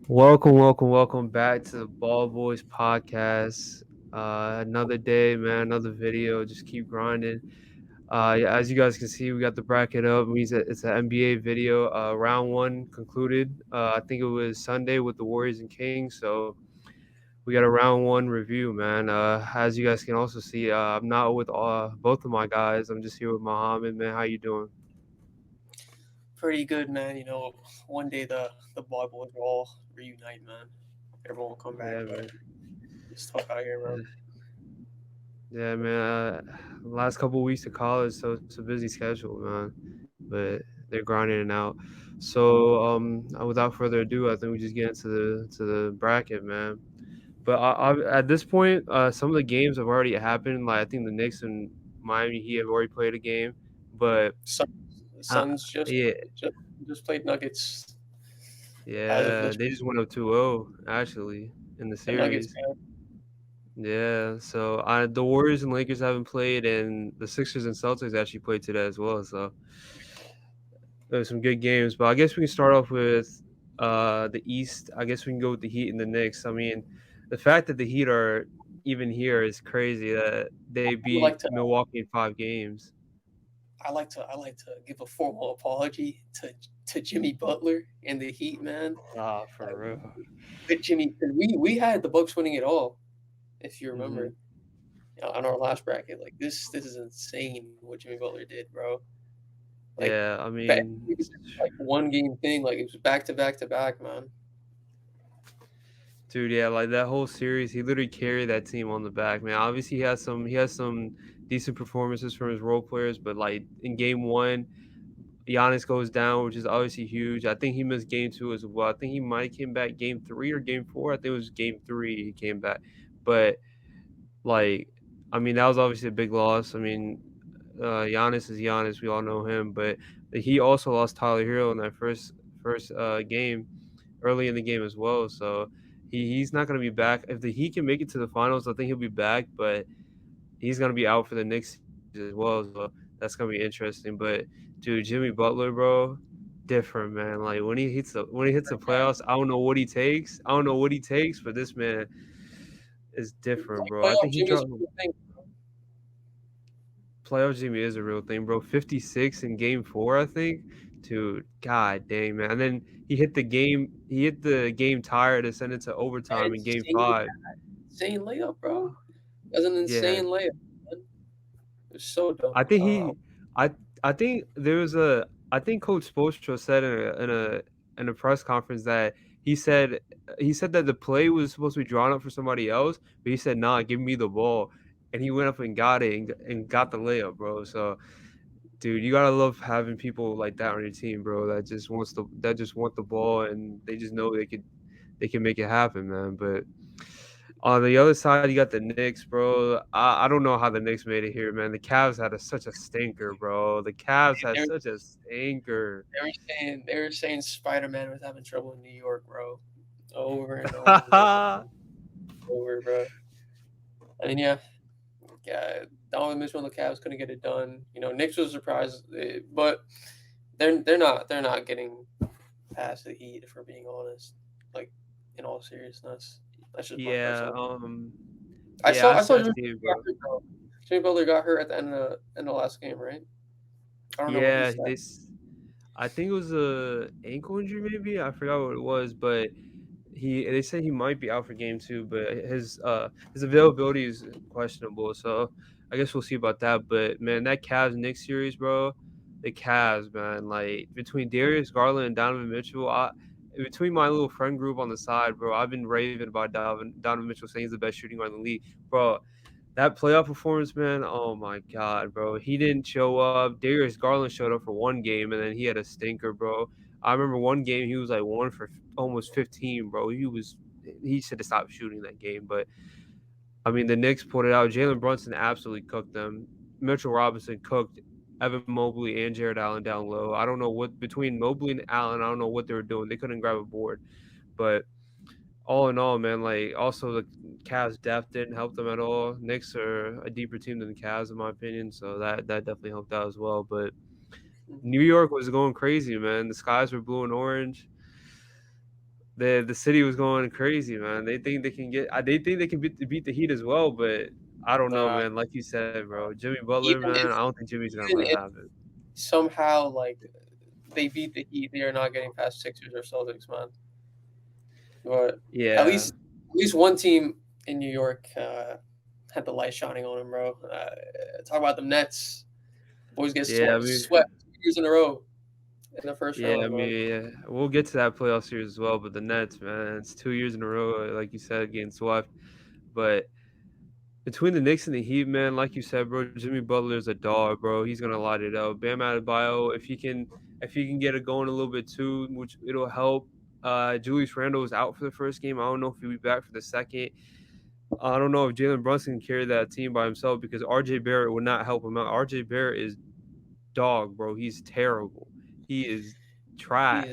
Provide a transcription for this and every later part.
Welcome back to the Ball Boys podcast. Another day, man, another video. Just keep grinding. Yeah, as you guys can see, we got the bracket up. It's an NBA video. Round one concluded. I think it was Sunday with the Warriors and Kings. So we got a round one review, man. As you guys can also see, I'm not with both of my guys. I'm just here with Muhammad, man. How you doing? Pretty good, man. One day the boy boys will all reunite, man. Everyone will come back, Yeah, but man. it's tough out here, bro. Yeah, man. Last couple weeks of college, so it's a busy schedule, man. But they're grinding it out. So, without further ado, I think we just get into the bracket, man. But at this point, some of the games have already happened. Like I think the Knicks and Miami Heat have already played a game, but uh, Suns yeah, just just played Nuggets as of yeah, this. they just went up 2-0 actually in the The Nuggets, series. man. Yeah, so the Warriors and Lakers haven't played, and the Sixers and Celtics actually played today as well. So there were some good games, but I guess we can start off with the East. I guess we can go with the Heat and the Knicks. I mean, the fact that the Heat are even here is crazy. That they I would beat like to Milwaukee in 5 games. I like to give a formal apology to Jimmy Butler and the Heat, man. Ah, Like for real. with Jimmy, 'cause we had the Bucks winning it all, if you Hmm. remember, on our last bracket. Like this is insane what Jimmy Butler did, bro. Like Yeah, I back mean, like one game thing, like it was back to back to back, man. dude, yeah, like that whole series, he literally carried that team on the back, man. Obviously, he has some decent performances from his role players, but like in game one, Giannis goes down, which is obviously huge. I think he missed game two as well. I think he might have came back game three or game four. I think it was game three he came back. But like, I mean, that was obviously a big loss. I mean, Giannis is Giannis. We all know him, but he also lost Tyler Hero in that first game early in the game as well. So he's not going to be back. If he can make it to the finals, I think he'll be back. But he's going to be out for the next series as well. So that's going to be interesting. But dude, Jimmy Butler, bro, different man. Like when he hits the playoffs, I don't know what he takes. I don't know what he takes, but this man is different, Like bro. I playoff think he Jimmy's dropped. a good thing. Playoff Jimmy is a real thing, bro. 56 in game four, I think. Dude, god dang, man. And then he hit the game tire to send it to That overtime in game insane, five. insane layup, bro. That's an Yeah. insane layup, man. It was so dumb. I think I I think there was a I think Coach Spoelstra said in a press conference that he said that the play was supposed to be drawn up for somebody else, but he said, "Nah, give me the ball," and he went up and got it and got the layup, bro. So dude, you gotta love having people like that on your team, bro. That just want the ball and they just know they can make it happen, man. But on the other side, you got the Knicks, bro. I don't know how the Knicks made it here, man. The Cavs had such a stinker, bro. The Cavs had They were, such a stinker. they were saying Spider Man was having trouble in New York, bro. Over and over and over, bro. I mean, yeah. Donovan Mitchell and the Cavs couldn't get it done. Knicks was surprised, but they're not getting past the Heat, if we're being honest. Like in all seriousness, that's just my Yeah, personal. I yeah, saw I saw I Jimmy see it, Butler bro. got hurt, bro. Jimmy Butler got hurt at the end of the last game, right? I don't know what he Yeah, said. I think it was a ankle injury, maybe. I forgot what it was, but they said he might be out for game two, but his availability is questionable. So I guess we'll see about that. But man, that Cavs Knicks series, bro, the Cavs, man, like between Darius Garland and Donovan Mitchell, between my little friend group on the side, bro, I've been raving about Donovan Mitchell saying he's the best shooting guard in the league, bro. That playoff performance, man, oh my god, bro. He didn't show up. Darius Garland showed up for one game, and then he had a stinker, bro. I remember one game he was like one for almost 15, bro. He should have stopped shooting that game, but I mean the Knicks pulled it out. Jalen Brunson absolutely cooked them. Mitchell Robinson cooked Evan Mobley and Jared Allen down low. I don't know what between Mobley and Allen, I don't know what they were doing. They couldn't grab a board, but all in all, man, like also the Cavs depth didn't help them at all. Knicks are a deeper team than the Cavs, in my opinion, so that definitely helped out as well. But New York was going crazy, man. The skies were blue and orange. the city was going crazy, man. They think they can beat the Heat as well, but I don't know, Nah, man. Like you said, bro, Jimmy Butler, even man. if I don't think Jimmy's gonna even let it if happen. somehow like they beat the Heat, they are not getting past Sixers or Celtics, man. But at Yeah, least at least one team in New York had the light shining on them, bro. Talk about the Nets. Boys get yeah. I mean, swept 2 years in a row in the first yeah. I round, man. mean, yeah. We'll get to that playoff series as well. But the Nets, man, it's 2 years in a row, like you said, getting swept. But between the Knicks and the Heat, man, like you said, bro, Jimmy Butler's a dog, bro. He's gonna light it up. Bam Adebayo, if he can get it going a little bit too, which it'll help. Julius Randle was out for the first game. I don't know if he'll be back for the second. I don't know if Jalen Brunson can carry that team by himself because RJ Barrett would not help him out. RJ Barrett is dog, bro. He's terrible. He is He is, trash.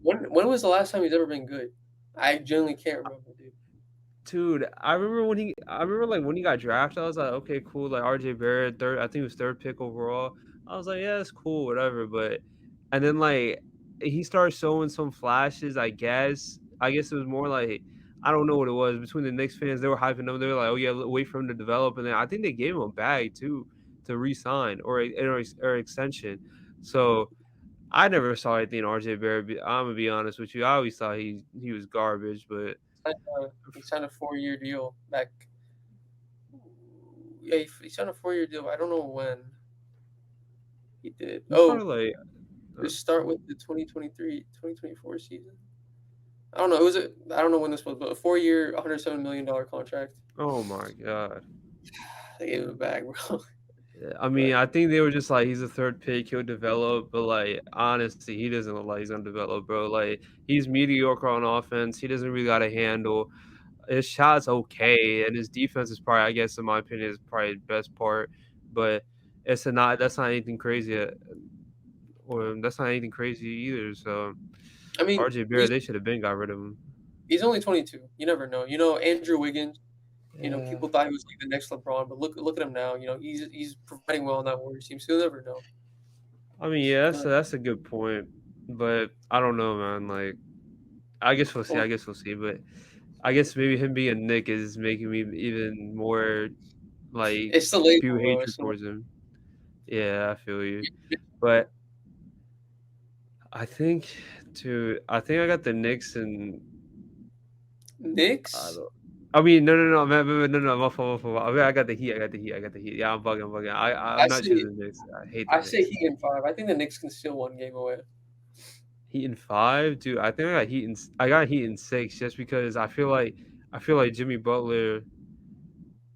when was the last time he's ever been good? I genuinely can't remember, dude. Dude, I remember like when he got drafted, I was like, okay, cool. Like RJ Barrett, third, I think it was third pick overall. I was like, yeah, it's cool, whatever. But and then like he started showing some flashes, I guess. I guess it was more like I don't know what it was. Between the Knicks fans, they were hyping him. They were like, oh yeah, wait for him to develop. And then I think they gave him a bag too to re-sign or extension. So I never saw anything in RJ Barrett. I'm gonna be honest with you. I always thought he was garbage, but He signed a 4-year deal back. Yeah, he signed a 4-year deal. I don't know when he did. he's Oh, probably like to start with the 2023-2024 season. I don't know. I don't know when this was, but a 4-year, $107 million contract. oh my god. They gave him a bag, bro. Yeah, I mean, But I think they were just like he's a third pick, he'll develop, but like honestly, he doesn't look like he's gonna develop, bro. Like he's mediocre on offense. He doesn't really got a handle. His shot's okay, and his defense is probably, I guess, in my opinion, is probably the best part. But it's a not that's not anything crazy, or that's not anything crazy either. So I mean, RJ Barrett, they should have been got rid of him. he's only 22. You never know. Andrew Wiggins. Yeah. People thought he was like the next LeBron, but look at him now. He's providing well on that Warriors team. So you'll never know. I mean, yeah, You'll never- that's a good point, but I don't know, man. Like, I guess we'll see. well, I guess we'll see. But I guess maybe him being a Nick is making me even more like it's the spew label, bro. hatred It's the towards him. Yeah, I feel you. But I think, I think I got the Knicks and I Knicks. don't. I mean, no, man, no, my fault, my fault. I mean, I got the Heat. I got the Heat. Yeah, I'm bugging. I'm bugging. I'm I not say choosing the Knicks. I hate the I say Knicks. Heat in 5. I think the Knicks can steal one game away. Heat in 5, dude. I think I got Heat in 6 just because I feel like Jimmy Butler.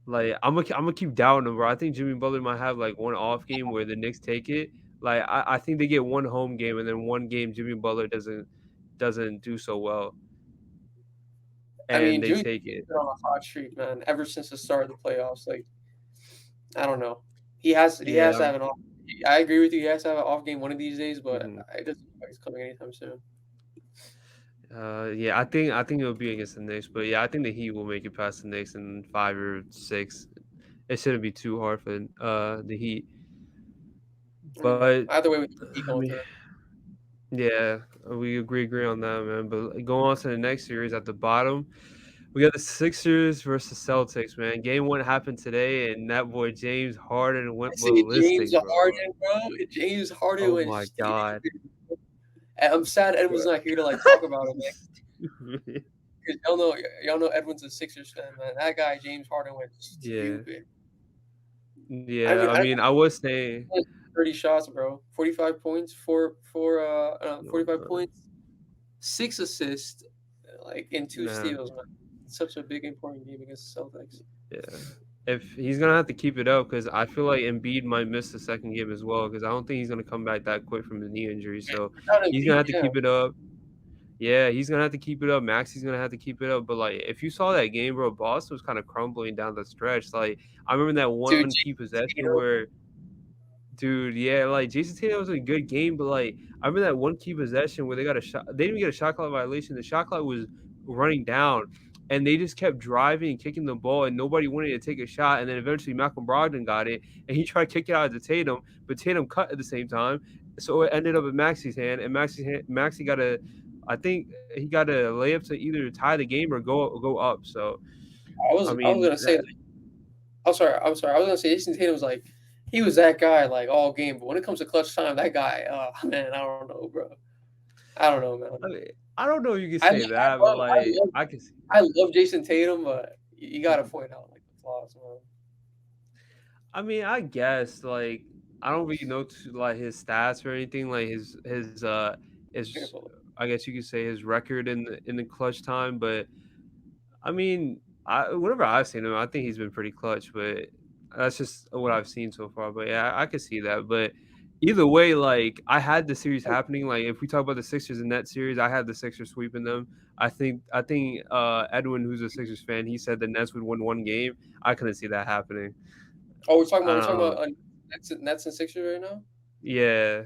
Like I'm gonna keep doubting him, bro. I think Jimmy Butler might have like one off game where the Knicks take it. Like I think they get one home game and then one game Jimmy Butler doesn't do so well I and mean, they Jimmy take it. been on a hot streak, man. Ever since the start of the playoffs, like I don't know. He has to Yeah. have an off. I agree with you. He has to have an off game one of these days, but Mhm. it doesn't look like it's coming anytime soon. Yeah, I think it'll be against the Knicks, but yeah, I think the Heat will make it past the Knicks in 5 or 6. It shouldn't be too hard for the Heat. But Either way, we keep I going mean, through. yeah, we agree on that, man. But going on to the next series at the bottom, we got the Sixers versus Celtics, man. Game 1 happened today, and that boy James Harden I went say James ballistic, bro. Harden, bro. James Harden Oh went my god. stupid. And I'm sad Edwin's Bro. not here to talk about it, man. Stupid. 'Cause y'all know Edwin's a Sixers fan, man. That guy James Harden went Yeah. stupid. Yeah, I I mean, I was saying 30 shots, bro. 45 points, 45 no, points, 6 assists, in 2 steals, man. man. Such a big important game against the Celtics. Yeah. If he's gonna have to keep it up, because I feel like Embiid might miss the second game as well, because I don't think he's gonna come back that quick from the knee injury. So Without he's gonna Embiid, have to yeah. keep it up. Yeah, he's gonna have to keep it up. Maxi's gonna have to keep it up. But like, if you saw that game, bro, Boston was kind of crumbling down the stretch. Like, I remember that Dude, one key Jason possession Tatum, where, dude, yeah, like Jason Tatum was a good game, but like, I remember that one key possession where they got a shot. They didn't even get a shot clock violation. The shot clock was running down, and they just kept driving and kicking the ball, and nobody wanted to take a shot. And then eventually Malcolm Brogdon got it, and he tried to kick it out to Tatum, but Tatum cut at the same time, so it ended up in Maxi's hand, and Maxi got a I think he got a layup to either tie the game or go up. So I I was mean, gonna say like, I'm sorry. I was gonna say Jason Tatum was like he was that guy like all game, but when it comes to clutch time, that guy, oh man, I don't know, bro. I don't know, man. I mean, I don't know if you can say that, but like I can see. I love Jason Tatum, but you gotta Mhm. point out like the flaws, man. I mean, I guess like I don't really know like his stats or anything. Like his Beautiful. I guess you could say his record in the clutch time, but I mean, whenever I've seen him, I think he's been pretty clutch, but that's just what I've seen so far. But yeah, I could see that. But either way, like I had the series happening. Like if we talk about the Sixers in that series, I had the Sixers sweeping them. I think Edwin, who's a Sixers fan, he said the Nets would win one game. I couldn't see that happening. Oh, I we're don't talking know. about Nets and Sixers right now. Yeah,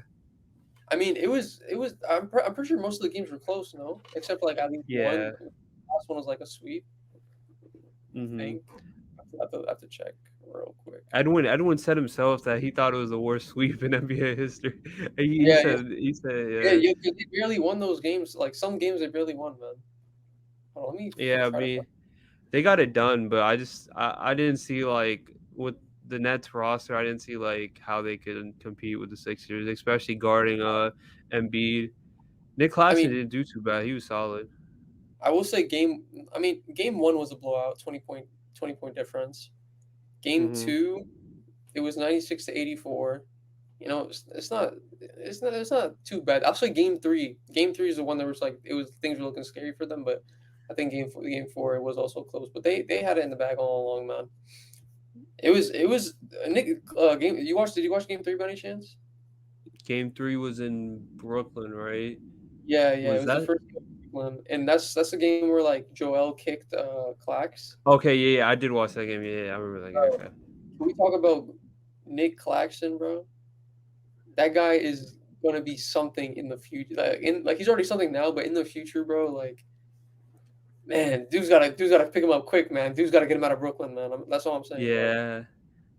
I mean, it was. I'm pretty sure most of the games were close, no, except for like at least one. yeah. Last one was like a sweep, I hmm think. I have to check real quick. Edwin said himself that he thought it was the worst sweep in NBA history. He Yeah, yeah, said he said yeah, yeah. yeah. They barely won those games. Like some games, they barely won, man. Hold on, let me Yeah, I try to find. mean, they got it done, but I didn't see like with the Nets roster, I didn't see like how they could compete with the Sixers, especially guarding Embiid. Nick I Claxton mean, didn't do too bad. He was solid. I will say game. I mean, game one was a blowout, 20 point difference. Game hmm two, it was 96 to 84. You know, it's not too bad. I'll say game three. Game three is the one that was like it was things were looking scary for them, but I think game four it was also close. But they had it in the bag all along, man. It was Nick game. You watched? Did you watch game three by any chance? Game three was in Brooklyn, right? Yeah, yeah. It Was was the that first game of Brooklyn, and that's the game where like Joel kicked Clax. okay? Yeah, yeah, I did watch that game. Yeah, yeah, I remember that game. Bro, Okay. can we talk about Nick Claxton, bro? That guy is gonna be something in the future. Like he's already something now, but in the future, bro, like man, dude's gotta pick him up quick, man. Dude's gotta get him out of Brooklyn, man. That's all I'm saying, bro. Yeah.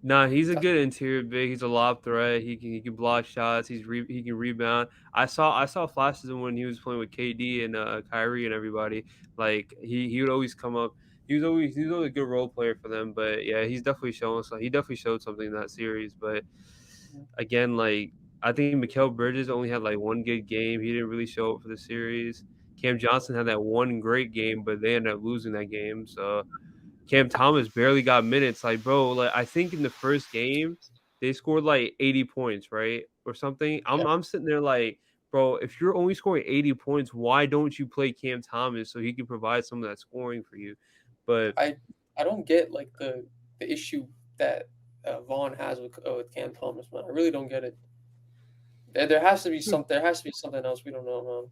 Nah, he's a That's, good interior big. He's a lob threat. He can block shots. He can rebound. I saw flashes of when he was playing with KD and Kyrie and everybody. Like he would always come up. He was always a good role player for them. But yeah, he's definitely shown so he definitely showed something in that series. But again, like I think Mikal Bridges only had like one good game. He didn't really show up for the series. Cam Johnson had that one great game, but they ended up losing that game. So Cam Thomas barely got minutes. Like, bro, like I think in the first game they scored like 80 points, right? Or something. yeah, I'm sitting there like, bro, if you're only scoring 80 points, why don't you play Cam Thomas so he can provide some of that scoring for you? But I I don't get like the issue that Vaughn has with Cam Thomas, man. I really don't get it. There has to be dude, there has to be something else we don't know, man.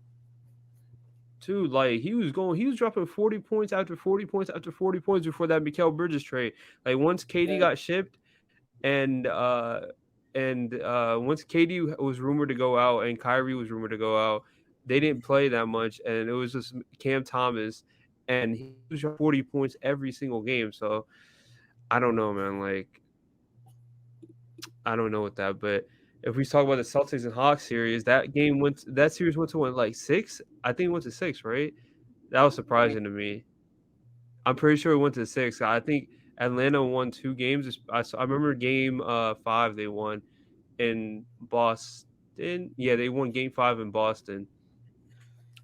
dude, like he was dropping 40 points after 40 points after 40 points before that Mikal Bridges trade. Like once KD Yeah, got shipped, and once KD was rumored to go out and Kyrie was rumored to go out, they didn't play that much, and it was just Cam Thomas, and he was 40 points every single game. So I don't know, man. Like I don't know with that, but if we talk about the Celtics and Hawks series, that series went to what, like six? I think it went to six, right? That was I mean, surprising to me. I'm pretty sure it went to six. I think Atlanta won two games. I remember game five they won in Boston. Yeah, they won game five in Boston.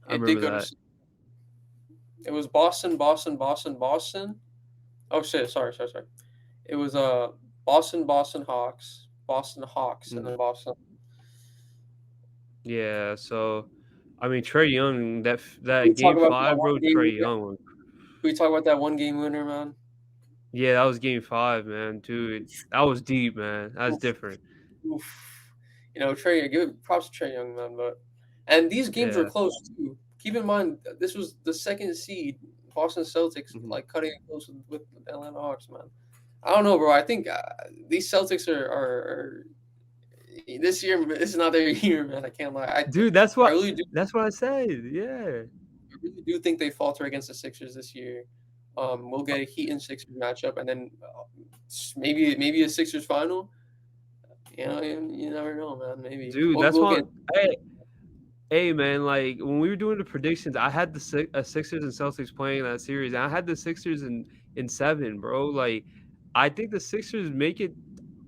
I it did remember go to. that. It was Boston, Boston, Boston, Boston. Oh shit! Sorry. It was Boston Hawks, Boston Hawks, and Mhm. then Boston. Yeah, so I mean Trey Young, We that talk game about that five, bro. one game Trey winner. Young. We talk about that one game winner, man. Yeah, that was game five, man. Dude, that was deep, man. That's Oof, different. oof. You know, Trey, give props to Trey Young, man. But and these games were Yeah. close too. Keep in mind, this was the second seed, Boston Celtics, Mhm. like cutting it close with Atlanta Hawks, man. I don't know, bro. I think these Celtics are this year. This is not their year, man. I can't lie. Dude, I really do. that's what I said. Yeah. I really do think they falter against the Sixers this year. We'll get a Heat and Sixers matchup, and then maybe a Sixers final. You know, you never know, man. Maybe Dude, that's we'll why get. Hey man, like when we were doing the predictions, I had the Sixers and Celtics playing that series, and I had the Sixers in seven, bro. Like, I think the Sixers make it.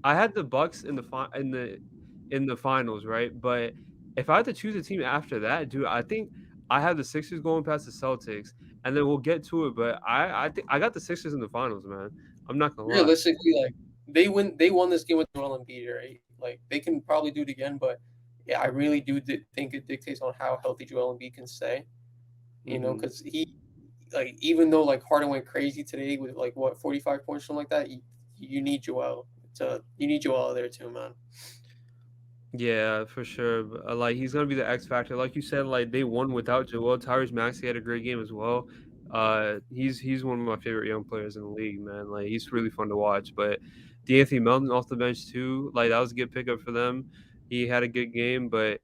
I had the Bucks in the finals, right? But if I had to choose a team after that, dude, I think I have the Sixers going past the Celtics, and then we'll get to it. But I think I got the Sixers in the finals, man. I'm not gonna lie. Realistically, like they won this game with Joel Embiid, right? Like they can probably do it again, but yeah, I really do think it dictates on how healthy Joel Embiid can stay. You know, Hmm. because he like even though like Harden went crazy today with like what 45 points something like that, you need Joel you need Joel there too, man. Yeah, for sure. But, like he's gonna be the X factor. Like you said, like they won without Joel. Tyrese Maxey had a great game as well. He's one of my favorite young players in the league, man. Like he's really fun to watch. But D'Anthony Melton off the bench too. Like that was a good pickup for them. He had a good game, but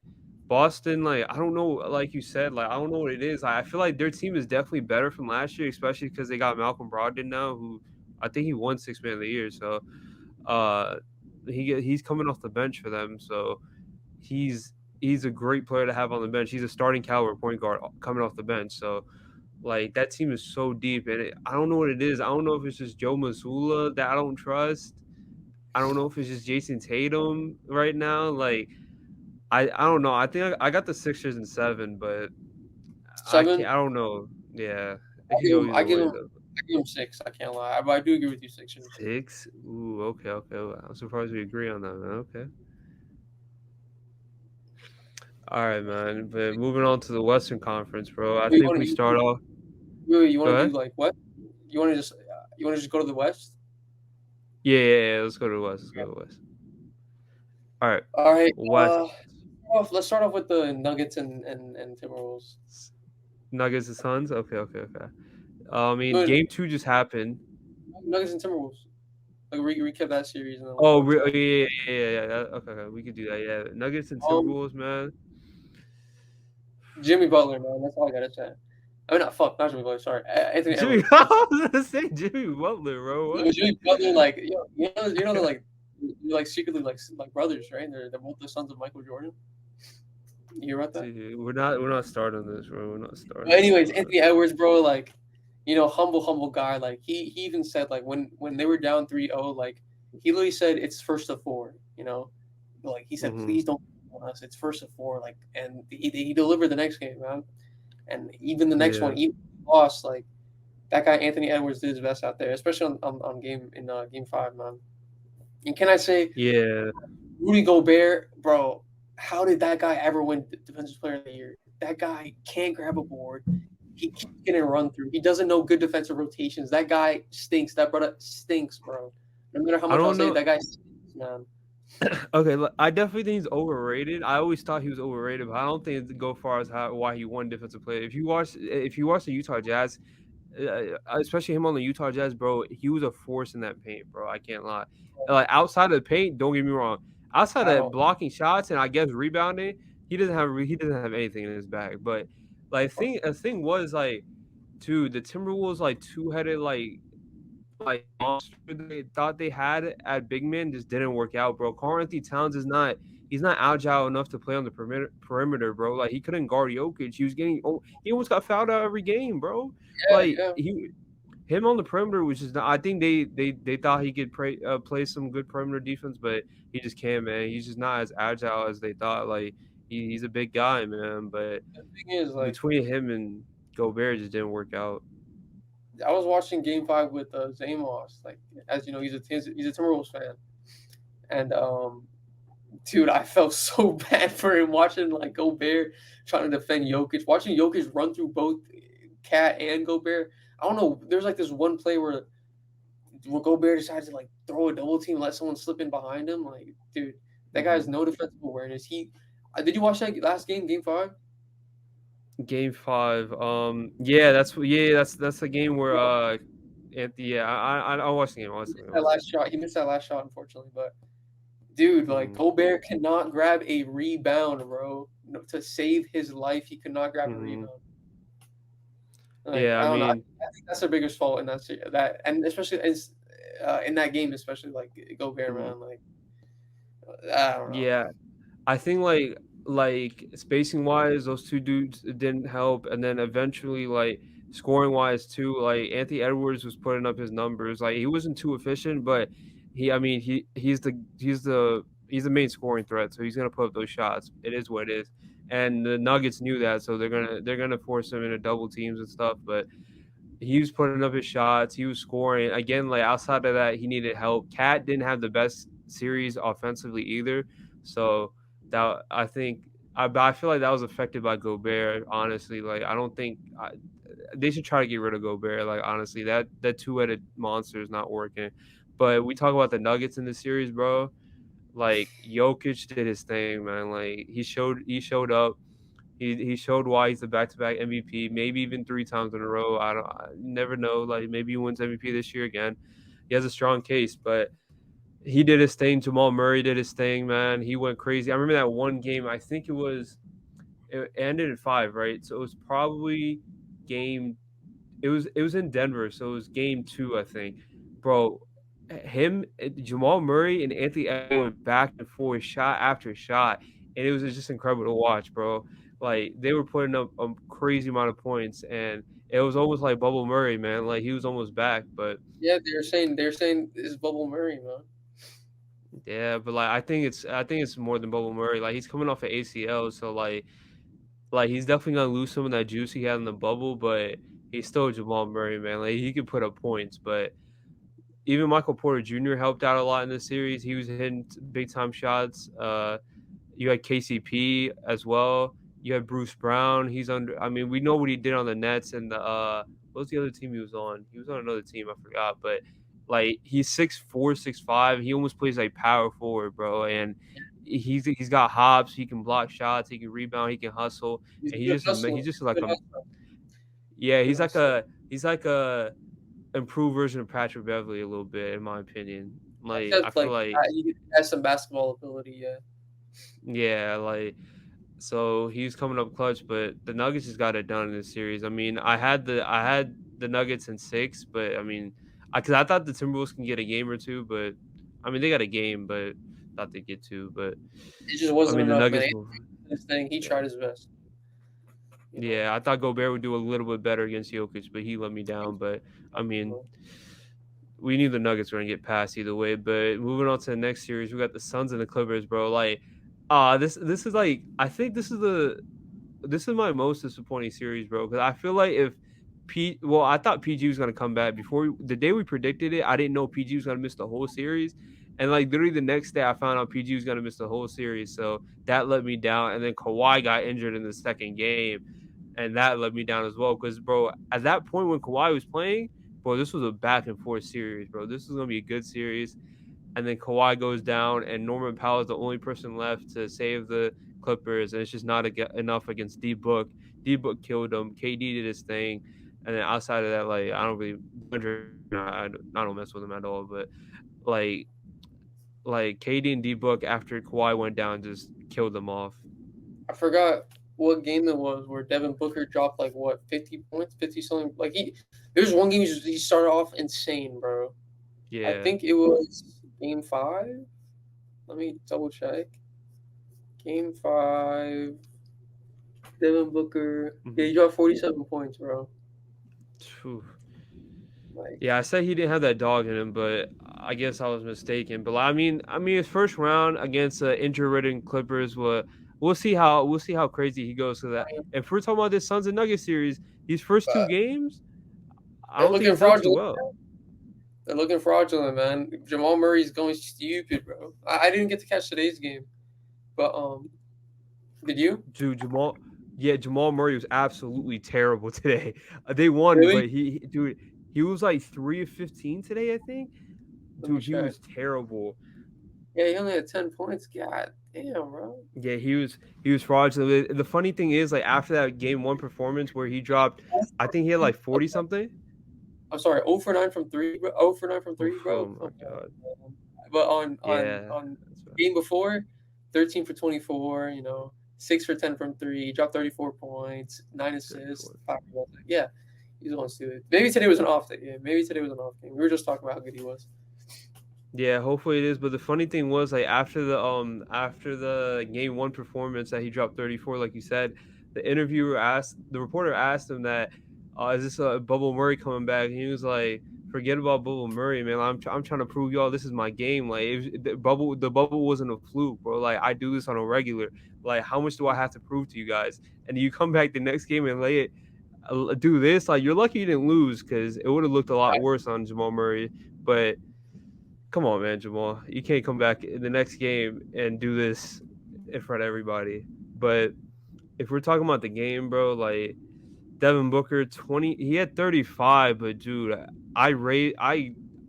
Boston, like I don't know, like you said, like I don't know what it is. I feel like their team is definitely better from last year, especially because they got Malcolm Brogdon now, who I think he won Six Man of the Year. So uh, he's coming off the bench for them. So he's he's a great player to have on the bench. He's a starting caliber point guard coming off the bench. So like that team is so deep, and I don't know what it is. I don't know if it's just Joe Mazzulla that I don't trust. I don't know if it's just Jason Tatum right now. Like I don't know. I think I got the Sixers in seven, but I can't. Seven, I don't know. Yeah, it could go I either give way him though. I give him six. I can't lie, but I do agree with you, Sixers. Six? Ooh, okay, okay. I'm surprised we agree on that, man. Okay. All right, man. But moving on to the Western Conference, bro. I You think want we to start off. you Go want to do ahead. like what? You want to just go to the West? Yeah, yeah, yeah. Let's go to the West. Let's go to the West. All right, All right. West. Let's start off with the Nuggets and Timberwolves. Nuggets and Suns. Okay, okay, okay. I mean, No, game two just happened. Nuggets and Timberwolves. Like recap that series and then we'll Oh, go into that. yeah, yeah, yeah, yeah. Okay, okay. We could do that. Yeah, Nuggets and Um, Timberwolves, man. Jimmy Butler, man. That's all I gotta say. I mean, not fuck, not Jimmy Butler. Sorry, Anthony Jimmy, Edwards. I was gonna say Jimmy Butler, bro. It was What? Jimmy Butler, like you know they're like they're like secretly like brothers, right? They're both the sons of Michael Jordan. You hear about that? Dude, we're not starting this, bro. We're not But starting this, anyways, bro. Anthony Edwards, bro, like humble guy. Like he even said like when they were down 3-0, like he literally said it's first of four. Like he said, Hmm. please don't on us. It's first of four. Like and he delivered the next game, man. And even the next Yeah, one, even if he lost, like that guy Anthony Edwards did his best out there, especially on game five, man. And can I say yeah. Rudy Gobert, bro? How did that guy ever win Defensive Player of the Year? That guy can't grab a board. He keeps getting run through. He doesn't know good defensive rotations. That guy stinks. That brother stinks, bro. No matter how I much I'll don't say, know. that guy stinks, man. Okay, look, I definitely think he's overrated. I always thought he was overrated, but I don't think it go far as why he won Defensive Player. If you watch the Utah Jazz, especially him on the Utah Jazz, bro, he was a force in that paint, bro. I can't lie. Like outside of the paint, don't get me wrong. Outside At of all. blocking shots and I guess rebounding, he doesn't have anything in his bag. But like thing was like, dude, the Timberwolves like two-headed like monster they thought they had at big man just didn't work out, bro. Karl Anthony Towns is not he's not agile enough to play on the perimeter, bro. Like he couldn't guard Jokic. He almost got fouled out every game, bro. Yeah, Like yeah. him on the perimeter, which is not, I think they thought he could play some good perimeter defense, but he just can't, man. He's just not as agile as they thought. Like he's a big guy, man, but The thing is, like, between him and Gobert, it just didn't work out. I was watching Game Five with Zamos. Like, as you know, he's a Timberwolves fan, and dude, I felt so bad for him watching like Gobert trying to defend Jokic, watching Jokic run through both Cat and Gobert. I don't know. There's like this one play where Gobert decides to like throw a double team and let someone slip in behind him. Like, dude, that guy Hmm. has no defensive awareness. Did you watch that last game, Game Five? Game five. Yeah, that's a game where Bro, Anthony. Yeah, I watched the game. I watched he the game. missed I that watched the last shot. He missed that last shot, unfortunately. But dude, like game. Gobert cannot grab a rebound, bro. No, to save his life, he could not grab a Hmm. rebound. Like Yeah, I I don't know. mean, I think that's their biggest fault in that, and especially in that game, especially like Gobert, mhm. man. Like I don't know. Yeah, I think like. like spacing wise, those two dudes didn't help, and then eventually like scoring wise too, like Anthony Edwards was putting up his numbers. Like he wasn't too efficient, but I mean he's the main scoring threat, so he's gonna put up those shots. It is what it is. And the Nuggets knew that, so they're gonna force him into double teams and stuff. But he was putting up his shots. He was scoring again. Like outside of that, he needed help. Cat didn't have the best series offensively either. So that I feel like that was affected by Gobert. Honestly, like I don't think they should try to get rid of Gobert. Like honestly, that two-headed monster is not working. But we talk about the Nuggets in the series, bro. Like Jokic did his thing, man. Like he showed up. He showed why he's the back-to-back MVP, maybe even 3 times in a row. I never know. Like maybe he wins MVP this year again. He has a strong case, but he did his thing. Jamal Murray did his thing, man. He went crazy. I remember that one game. I think it ended in 5, right? So it was probably game. It was in Denver, so it was game 2, I think. Bro, Jamal Murray and Anthony Edwards went back and forth, shot after shot, and it was just incredible to watch, bro. Like they were putting up a crazy amount of points, and it was almost like Bubble Murray, man. Like he was almost back, but Yeah, they're saying it's Bubble Murray, man. yeah, but like I think it's more than Bubble Murray. Like he's coming off an ACL, so like he's definitely gonna lose some of that juice he had in the bubble, but he's still Jamal Murray, man. Like he can put up points, but even Michael Porter Jr. helped out a lot in this series. He was hitting big time shots. You had KCP as well. You had Bruce Brown. He's under. I mean, we know what he did on the Nets and the what was the other team he was on? He was on another team. I forgot, but like he's 6'4", 6'5". He almost plays like power forward, bro. And he's got hops. He can block shots. He can rebound. He can hustle. He's a And good hustler. he's just Good like a hustler. yeah. Good hustler. He's like a improved version of Patrick Beverly a little bit, in my opinion. He Like has I feel like he has some basketball ability. Yeah, yeah, like so he's coming up clutch, but the Nuggets just got it done in this series. I mean, I had the Nuggets in 6, but I mean, because I thought the Timberwolves can get a game or two, but I mean they got a game, but thought they'd get 2, but it just I wasn't mean the enough, man. Nuggets He move. did his thing. He Yeah, tried his best. You know, yeah, I thought Gobert would do a little bit better against Jokic, but he let me Thank down. you. But I You mean, know, we knew the Nuggets were gonna get past either way. But moving on to the next series, we got the Suns and the Clippers, bro. Like, this is like I think this is my most disappointing series, bro. Because I feel like if I thought PG was gonna come back the day we predicted it. I didn't know PG was gonna miss the whole series, and like literally the next day, I found out PG was gonna miss the whole series. So that let me down. And then Kawhi got injured in the second game, and that let me down as well. Because bro, at that point when Kawhi was playing, bro, this was a back and forth series, bro. This was gonna be a good series, and then Kawhi goes down, and Norman Powell is the only person left to save the Clippers, and it's just not enough against D Book. D Book killed him. KD did his thing, and then outside of that, like I don't really, I don't mess with him at all. But like KD and D Book after Kawhi went down just killed them off. I forgot what game it was where Devin Booker dropped like what 50 points, 50 something. Like there's one game he started off insane, bro. I Yeah. think it was game 5. Let me double check. Game 5. Devin Booker. Yeah, Mhm. he dropped 47 points, bro. Phew. Like Yeah, I said he didn't have that dog in him, but I guess I was mistaken. But I mean, his first round against injury-ridden Clippers, we'll see how crazy he goes. So that if we're talking about this Suns and Nuggets series, these first two but games, I they're don't think looking he's done too fraudulent. well. They're looking fraudulent, man. Jamal Murray's going stupid, bro. I didn't get to catch today's game, but did you? Dude, yeah, Jamal Murray was absolutely terrible today. They won, Really? but dude, he was like 3 of 15 today, I think. Let me Dude, he check. was terrible. Yeah, he only had 10 points. God damn, bro. Yeah, he was fraudulent. The funny thing is, like after that game 1 performance where he dropped, I think he had like 40 something. I'm sorry, 0 for 9 from three, bro. 0 for 9 from three, Oof, bro. oh Come my on, god. man. But on on Yeah, on that's bad. game before, 13 for 24. 6 for 10 from three. He dropped 34 points, 9 assists, 5 rebounds. Yeah, he's going stupid. Maybe today was an off day. Yeah, maybe today was an off game. We were just talking about how good he was. Yeah, hopefully it is. But the funny thing was, like after the game one performance that he dropped 34, like you said, the reporter asked him that, is this a Bubble Murray coming back? And he was like, forget about Bubble Murray, man. I'm trying to prove y'all this is my game. Like the bubble wasn't a fluke, bro. Like I do this on a regular. Like how much do I have to prove to you guys? And you come back the next game and lay it, do this. Like you're lucky you didn't lose because it would have looked a lot worse on Jamal Murray, but. Come on, man, Jamal. You can't come back in the next game and do this in front of everybody. But if we're talking about the game, bro, like Devin Booker, 20, he had 35, but dude, I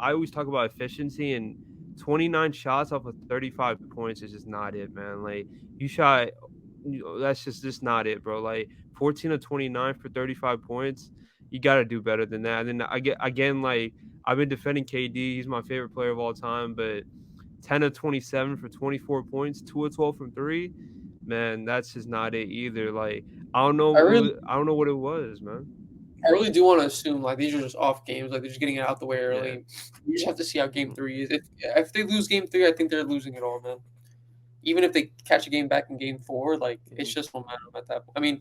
always talk about efficiency, and 29 shots off of 35 points is just not it, man. Like you shot, that's just not it, bro. Like 14 of 29 for 35 points, you got to do better than that. And then I get again, like I've been defending KD, he's my favorite player of all time, but 10 of 27 for 24 points, 2 of 12 from three, man, that's just not it either. Like I really, I don't know what it was, man. I really do want to assume like these are just off games, like they're just getting it out the way Yeah. early. You just have to see how game three is. If they lose game three, I think they're losing it all, man. Even if they catch a game back in game four, like it's Mhm. just momentum at that point. I mean,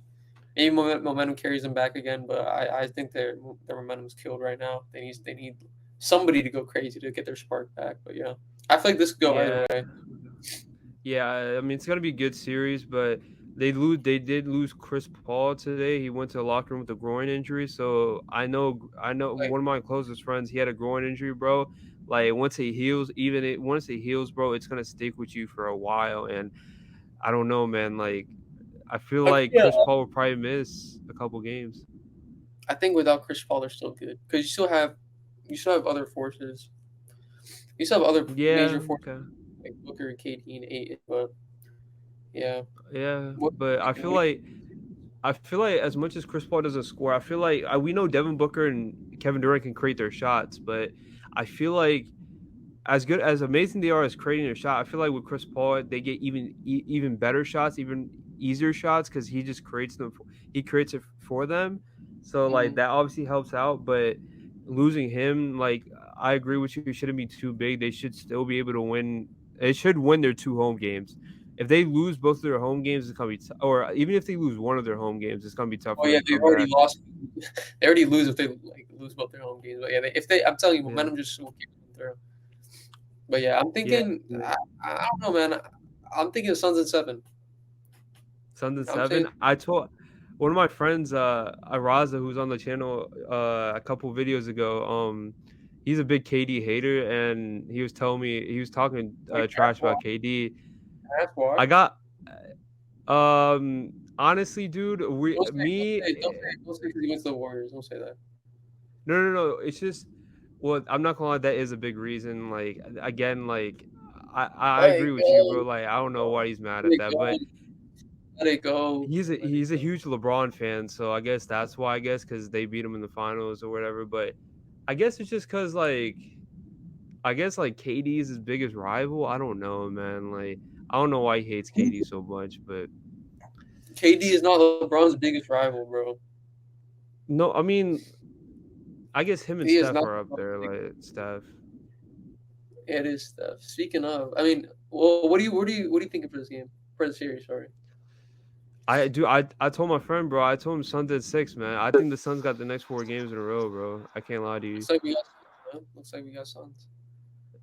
maybe momentum carries them back again, but I think their momentum's killed right now. They need somebody to go crazy to get their spark back. But yeah, I feel like this could go either Yeah. way. Yeah, I mean it's gonna be a good series, but they did lose Chris Paul today. He went to the locker room with a groin injury. So I know Like one of my closest friends, he had a groin injury, bro. Like once it heals, bro, it's gonna stick with you for a while. And I don't know, man. Like I feel like yeah, Chris Paul will probably miss a couple games. I think without Chris Paul, they're still good because you still have other forces. You still have other major Yeah, forces okay. like Booker and KD and eight. But yeah, Yeah, what but I feel like as much as Chris Paul doesn't score, I feel like we know Devin Booker and Kevin Durant can create their shots, but I feel like as good as amazing they are as creating their shot, I feel like with Chris Paul they get even better shots, even easier shots because he just creates them. He creates it for them, so like mm, that obviously helps out. But losing him, like I agree with you, it shouldn't be too big. They should still be able to win. They should win their two home games. If they lose both of their home games, it's gonna be or even if they lose one of their home games, it's gonna be tough oh for yeah, them to they've come already back. lost. They already lose if they like lose both their home games. But yeah, if they, I'm telling you, Yeah, momentum just will keep them through. But yeah, I'm yeah. thinking. I don't know, man. I'm thinking Suns in seven. Suns and I'm saying, seven. I told one of my friends, Araza, who's on the channel a couple videos ago. He's a big KD hater, and he was telling me he was talking like, trash that's why. about KD. That's why. I got honestly, dude, we Don't say. Don't me say. Don't say. Don't say because he went to the Warriors. Don't say that. no. It's just well, I'm not gonna lie, that is a big reason. Like again, like I Let it agree with you, go. bro. Like I don't know why he's mad Let at it that, go. but Let it go. Let it he's a go. huge LeBron fan, so I guess that's why. I guess because they beat him in the finals or whatever. But I guess it's just because like I guess like KD is his biggest rival. I don't know, man. Like I don't know why he hates KD so much, but KD is not LeBron's biggest rival, bro. no, I mean I guess him and He is Steph not are up LeBron's there. biggest. Like Steph, It is stuff. Speaking of, I mean, well, what do you thinking for this game for the series? Sorry. I told my friend, bro. I told him Suns at 6, man. I think the Suns got the next 4 games in a row, bro. I can't lie to you. Looks like we got Suns, man. Looks like we got Suns.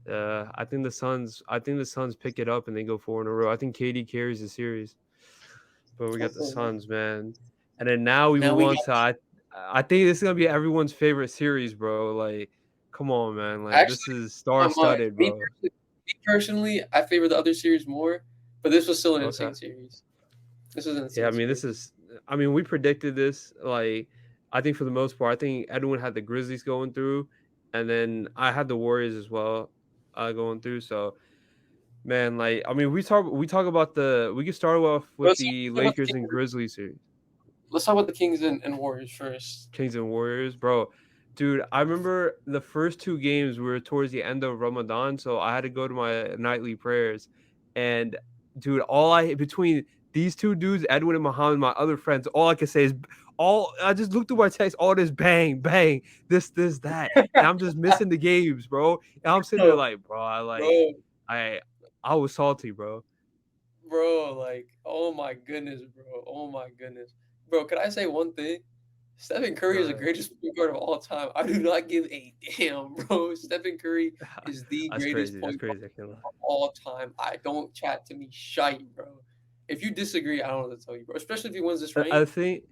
I think the Suns pick it up and they go 4 in a row. I think KD carries the series. But we got the Hopefully, man. Suns, man. And then now we Now move we on got to I think this is gonna be everyone's favorite series, bro. Like, come on, man. Like actually this is not mine. star-studded, bro. Me personally, I favor the other series more, but this was still an Okay. insane series. This was an Yeah, I insane mean series. we predicted this. Like, I think for the most part, I think Edwin had the Grizzlies going through, and then I had the Warriors as well, going through. So man, like we talk about we can start off with Let's the talk about the Lakers and Kings. Grizzlies series. Let's talk about the Kings and Warriors first. Kings and Warriors, bro. Dude, I remember the first 2 games were towards the end of Ramadan, so I had to go to my nightly prayers. And dude, all I between these two dudes, Edwin and Muhammad, my other friends, all I can say is I just looked through my text, all this bang, bang, this, that. And I'm just missing the games, bro. And I'm sitting there Bro, like, bro, bro, I I was salty, bro. bro, like, oh my goodness, bro. Oh my goodness. Bro, can I say one thing? Stephen Curry is the Uh, greatest point guard of all time. I do not give a damn, bro. Stephen Curry is the that's greatest crazy. That's point guard crazy. I can't lie. of all time. I don't chat to me shite, bro. If you disagree, I don't know what to tell you, bro. Especially if he wins this I ring. think,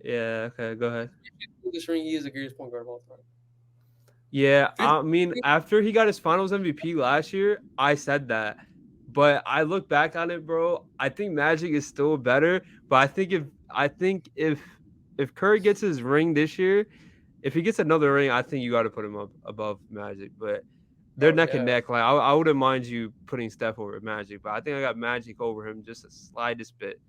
yeah, okay, go ahead. If he wins this ring, he is the greatest point guard of all time. Yeah, I 50, mean, after he got his Finals MVP last year, I said that. But I look back on it, bro. I think Magic is still better. But I think if Curry gets his ring this year, if he gets another ring, I think you got to put him up above Magic. But they're bro, neck and yeah. neck. Like I wouldn't mind you putting Steph over Magic, but I think I got Magic over him just a slightest bit.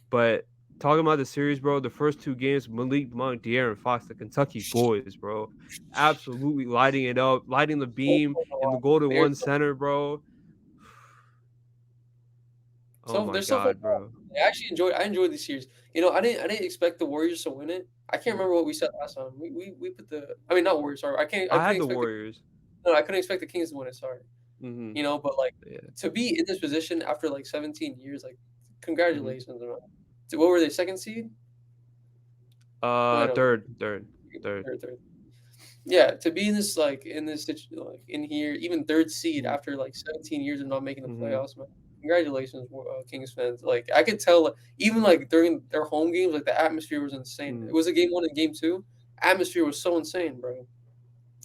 But talking about the series, bro, the first two games, Malik Monk, De'Aaron Fox, the Kentucky boys, bro, absolutely lighting it up, lighting the So beam fun to in the watch. Golden They're One Center, bro. Oh so my they're so fun to God, watch. bro. I enjoyed this series. You know, I didn't expect the Warriors to win it. I can't remember what we said last time. We put the I mean not Warriors, sorry. I I couldn't had the expect the Warriors. no, I couldn't expect the Kings to win it, sorry. Mm-hmm. You know, but like Yeah. to be in this position after like 17 years, like Mm-hmm. congratulations, man. So what were they, second seed? Wait, no, Third. third. Yeah, to be in this like in this like in here, even third seed Mm-hmm. after like 17 years of not making the Mm-hmm. playoffs, man. Congratulations, Kings fans. Like I could tell, like, even like during their home games, like the atmosphere was insane. Mm-hmm. It was a game one and game two. Atmosphere was so insane, bro.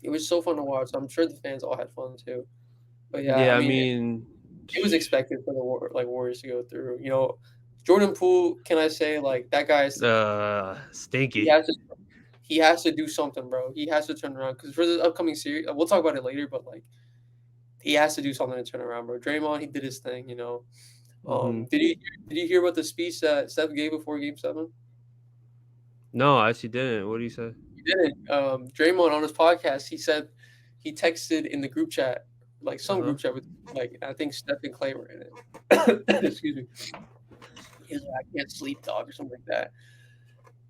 It was so fun to watch. I'm sure the fans all had fun too. But yeah, I Yeah, I mean, mean, it was expected for the Warriors to go through. You know, Jordan Poole. Can I say like that guy? He stinky. has to he has to do something, bro. He has to turn around because for the upcoming series, we'll talk about it later. But like, he has to do something to turn around, bro. Draymond, he did his thing, you know. Mm-hmm. Did you hear about the speech that Steph gave before Game 7? No, I actually didn't. What do you say? He didn't. Draymond on his podcast, he said he texted in the group chat, like Uh some huh. group chat with like I think Steph and Clay were in it. Excuse me. He's like, I can't sleep, dog, or something like that.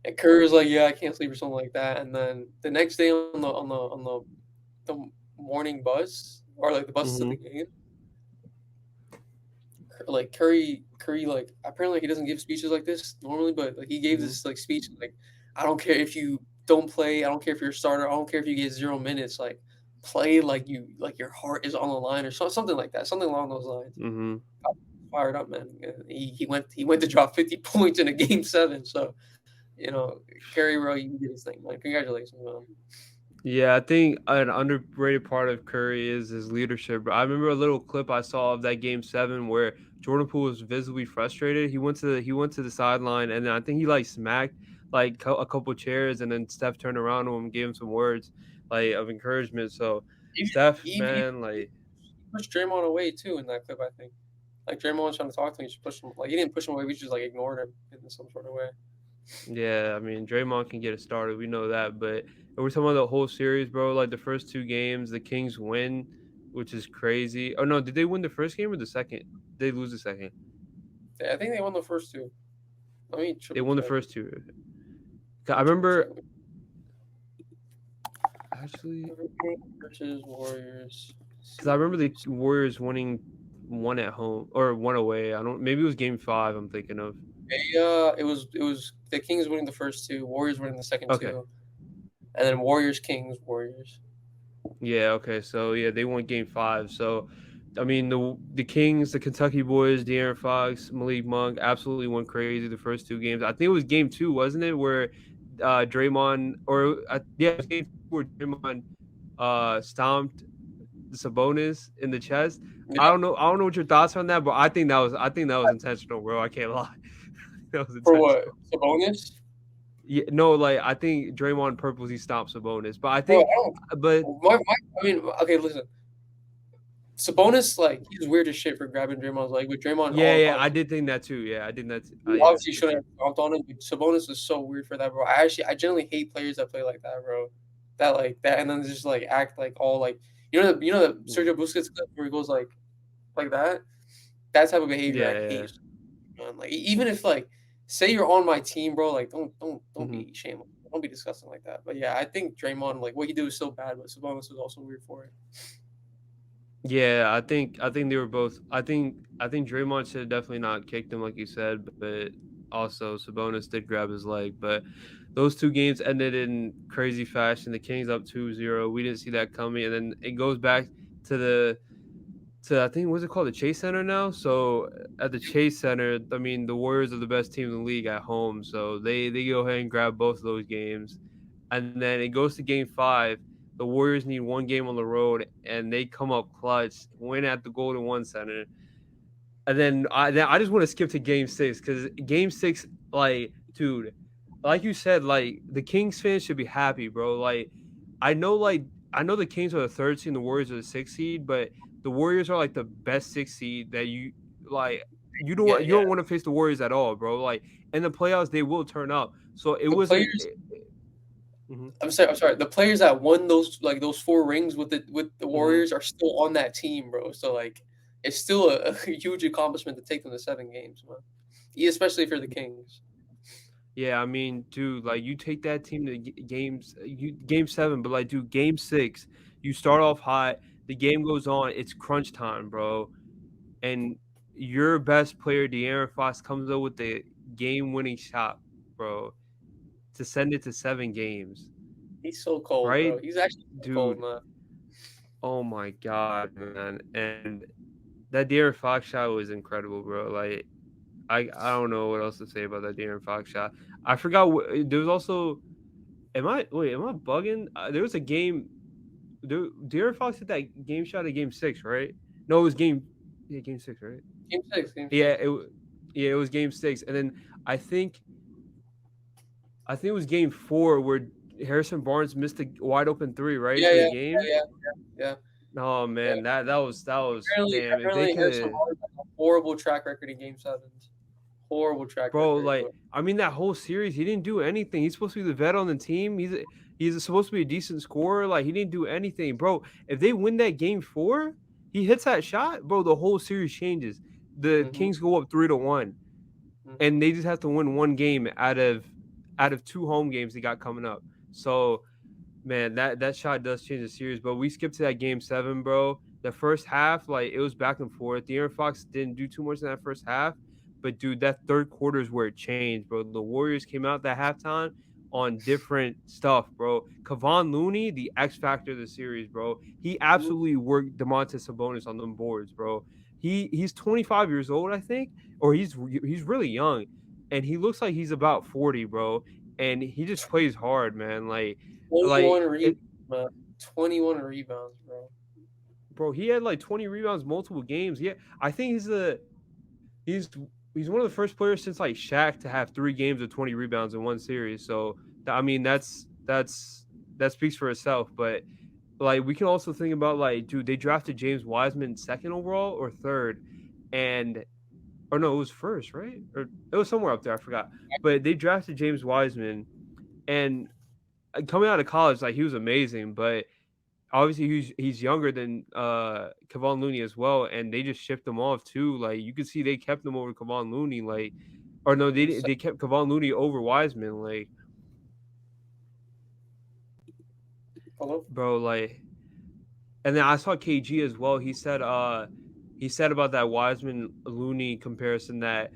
And Kerr was like, yeah, I can't sleep or something like that. And then the next day the morning bus or like the bus to Mm-hmm. the game, like Curry, like apparently he doesn't give speeches like this normally, but like he gave Mm-hmm. this like speech like, I don't care if you don't play, I don't care if you're a starter, I don't care if you get 0 minutes, like play like your heart is on the line or something like that, something along those lines. Mm-hmm. Fired up, man. He went to drop 50 points in a game 7. So you know, Curry, bro, you did his thing, man. Congratulations, man. Yeah, I think an underrated part of Curry is his leadership. I remember a little clip I saw of that game 7 where Jordan Poole was visibly frustrated. He went to the sideline and then I think he like smacked like a couple chairs and then Steph turned around to him and gave him some words like of encouragement. So Even Steph, he man, like pushed Draymond away too in that clip, I think. Like Draymond was trying to talk to him, he just pushed him. Like he didn't push him away, he just like ignored him in some sort of way. yeah, I mean Draymond can get it started. We know that, but we're talking about the whole series, bro. Like the first two games, the Kings win, which is crazy. Oh no, did they win the first game or the second? They lose the second. I think they won the first two. Let me They triple won the check. first two. Let I me triple check. remember actually Versus Warriors. because I remember the Warriors winning one at home or one away. I don't. Maybe it was game 5. I'm thinking of. It was the Kings winning the first two, Warriors winning the second Okay. two, and then Warriors Kings Warriors. Yeah. Okay. So yeah, they won game 5. So I mean the Kings, the Kentucky boys, De'Aaron Fox, Malik Monk, absolutely went crazy the first two games. I think it was game 2, wasn't it, where Draymond or yeah, it was game 2 where Draymond stomped the Sabonis in the chest. I Yeah, don't know. I don't know what your thoughts on that, but I think that was intentional, bro. I can't lie. That was for what? intentional. Sabonis? Yeah, no, like I think Draymond purposely stopped Sabonis, but I Bro, think, but I mean, okay, listen. Sabonis, like, he's weird as shit for grabbing Draymond's leg, but Draymond yeah, yeah, I obviously did think that too. Yeah, I did that. Yeah, obviously for shouldn't sure. have stomped on him. But Sabonis is so weird for that, bro. I generally hate players that play like that, bro. That like that, and then just like act like all like the Mm. Sergio Busquets clip where he goes like that. That type of behavior Yeah, I yeah. hate. Man. Like even if like say you're on my team, bro. Like, don't Mhm. be shameful. Don't be disgusting like that. But yeah, I think Draymond, like what he did was so bad, but Sabonis was also weird for it. Yeah, I think they were both. I think Draymond should have definitely not kicked him like you said, but also Sabonis did grab his leg. But those two games ended in crazy fashion. The Kings up 2-0. We didn't see that coming, and then it goes back to the to I think what's it called, the Chase Center now. So at the Chase Center, I mean the Warriors are the best team in the league at home, so they go ahead and grab both of those games, and then it goes to Game 5. The Warriors need one game on the road, and they come up clutch, win at the Golden One Center, and then I just want to skip to Game 6 because Game 6, like, dude, like you said, like the Kings fans should be happy, bro. Like I know the Kings are the third seed, and the Warriors are the sixth seed, but the Warriors are like the best sixth seed that like. Yeah, You yeah. don't want to face the Warriors at all, bro. Like in the playoffs, they will turn up. So it The wasn't. players Mhm. I'm sorry. The players that won those 4 rings with the Mhm. Warriors are still on that team, bro. So like, it's still a huge accomplishment to take them to 7 games, man. Yeah, especially if you're the Kings. Yeah, I mean, dude, like you take that team to game 7, but like, dude, Game 6, you start off hot, the game goes on, it's crunch time, bro, and your best player, De'Aaron Fox, comes up with the game-winning shot, bro, to send it to 7 games, He's so cold, right, bro. He's actually so cold, dude? man. Oh my god, man, and that De'Aaron Fox shot was incredible, bro. Like, I don't know what else to say about that De'Aaron Fox shot. I forgot there was also. Am I bugging? There was a game. De'Aaron Fox hit that game shot at Game 6, right? No, it was Game 6, right? Game 6, game Yeah, 6. yeah, it was Game 6, and then I think I think it was Game 4 where Harrison Barnes missed a wide open three, right, Yeah, for the yeah, game. yeah, yeah, Oh yeah. man, that was damn. If they Apparently could Harrison have. Barnes has a horrible track record in Game 7s. Horrible track Bro, record, like, but I mean, that whole series, he didn't do anything. He's supposed to be the vet on the team. He's supposed to be a decent scorer. Like, he didn't do anything, bro. If they win that Game 4, he hits that shot, bro. The whole series changes. The mhm, Kings go up 3-1, mhm. and they just have to win one game out of two home games they got coming up. So man, that shot does change the series. But we skipped to that Game 7, bro. The first half, like it was back and forth. De'Aaron Fox didn't do too much in that first half, but dude, that third quarter is where it changed, bro. The Warriors came out that halftime on different stuff, bro. Kevon Looney, the X factor of the series, bro. He Mhm. absolutely worked Demontis Sabonis on them boards, bro. He's 25 years old, I think, or he's really young, and he looks like he's about 40, bro. And he just plays hard, man. Like 21 rebounds, it, man. 21 rebounds, bro. bro, he had like 20 rebounds multiple games. Yeah, I think he's he's one of the first players since like Shaq to have 3 games of 20 rebounds in one series. So I mean that speaks for itself. But like we can also think about, like, dude, they drafted James Wiseman second overall or third, and or no, it was first, right? Or it was somewhere up there, I forgot. But they drafted James Wiseman, and coming out of college, like he was amazing, but obviously he's younger than Kevon Looney as well, and they just shipped him off too. Like you could see they kept him over Kevon Looney, like, or no, Mhm. they kept Kevon Looney over Wiseman, like, Hello? bro, like. And then I saw KG as well. He said about that Wiseman Looney comparison that